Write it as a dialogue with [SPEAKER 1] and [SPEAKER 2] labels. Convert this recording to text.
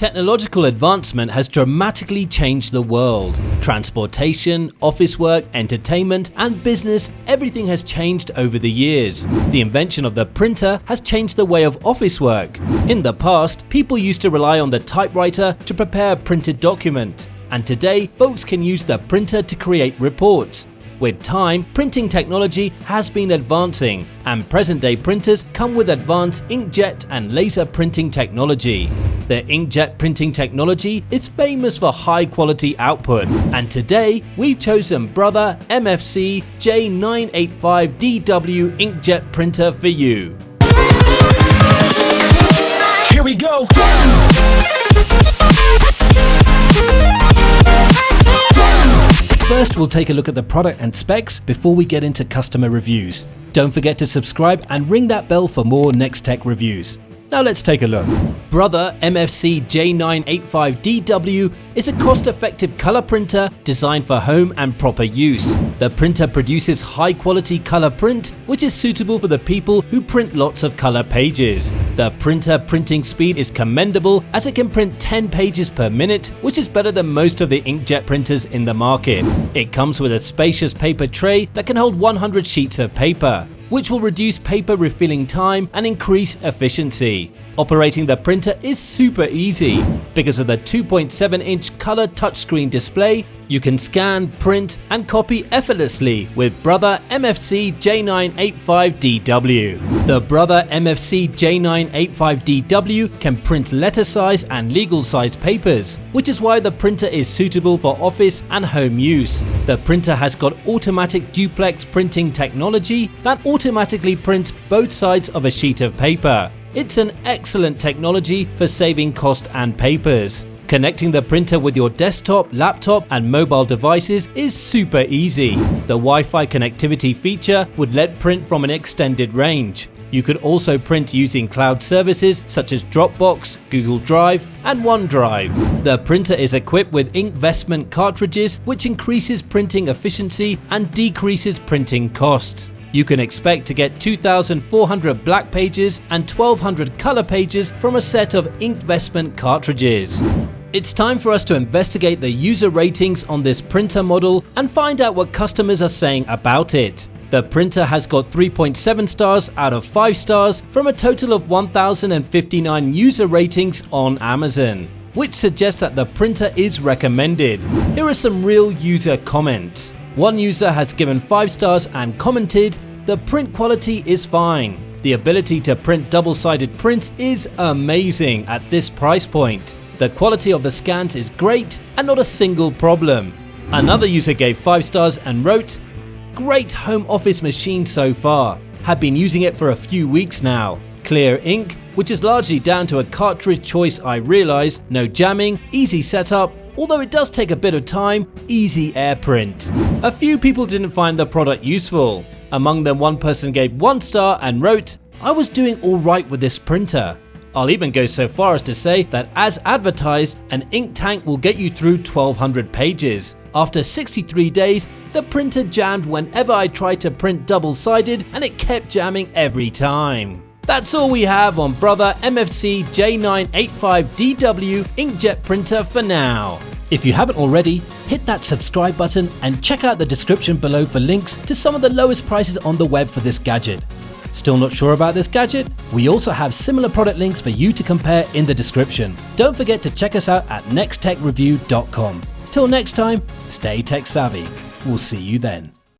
[SPEAKER 1] Technological advancement has dramatically changed the world. Transportation, office work, entertainment, and business, everything has changed over the years. The invention of the printer has changed the way of office work. In the past, people used to rely on the typewriter to prepare a printed document, and today, folks can use the printer to create reports. With time, printing technology has been advancing, and present-day printers come with advanced inkjet and laser printing technology. The inkjet printing technology is famous for high-quality output, and today we've chosen Brother MFC-J985DW Inkjet Printer for you.
[SPEAKER 2] Here we go!
[SPEAKER 1] First, we'll take a look at the product and specs before we get into customer reviews. Don't forget to subscribe and ring that bell for more Next Tech reviews. Now let's take a look. Brother MFC-J985DW is a cost-effective color printer designed for home and proper use. The printer produces high-quality color print, which is suitable for the people who print lots of color pages. The printer printing speed is commendable as it can print 10 pages per minute, which is better than most of the inkjet printers in the market. It comes with a spacious paper tray that can hold 100 sheets of paper, which will reduce paper refilling time and increase efficiency. Operating the printer is super easy. Because of the 2.7-inch color touchscreen display, you can scan, print, and copy effortlessly with Brother MFC-J985DW. The Brother MFC-J985DW can print letter size and legal size papers, which is why the printer is suitable for office and home use. The printer has got automatic duplex printing technology that automatically prints both sides of a sheet of paper. It's an excellent technology for saving cost and papers. Connecting the printer with your desktop, laptop, and mobile devices is super easy. The Wi-Fi connectivity feature would let print from an extended range. You could also print using cloud services such as Dropbox, Google Drive, and OneDrive. The printer is equipped with inkvestment cartridges, which increases printing efficiency and decreases printing costs. You can expect to get 2,400 black pages and 1,200 color pages from a set of inkvestment cartridges. It's time for us to investigate the user ratings on this printer model and find out what customers are saying about it. The printer has got 3.7 stars out of 5 stars from a total of 1,059 user ratings on Amazon, which suggests that the printer is recommended. Here are some real user comments. One user has given 5 stars and commented, "The print quality is fine. The ability to print double-sided prints is amazing at this price point. The quality of the scans is great and not a single problem." Another user gave 5 stars and wrote, "Great home office machine so far. Have been using it for a few weeks now. Clear ink, which is largely down to a cartridge choice I realize, no jamming, easy setup, although it does take a bit of time, easy air print." A few people didn't find the product useful. Among them, one person gave 1 star and wrote, "I was doing alright with this printer. I'll even go so far as to say that as advertised, an ink tank will get you through 1,200 pages. After 63 days, the printer jammed whenever I tried to print double-sided and it kept jamming every time." That's all we have on Brother MFC-J985DW Inkjet Printer for now. If you haven't already, hit that subscribe button and check out the description below for links to some of the lowest prices on the web for this gadget. Still not sure about this gadget? We also have similar product links for you to compare in the description. Don't forget to check us out at nexttechreview.com. Till next time, stay tech savvy. We'll see you then.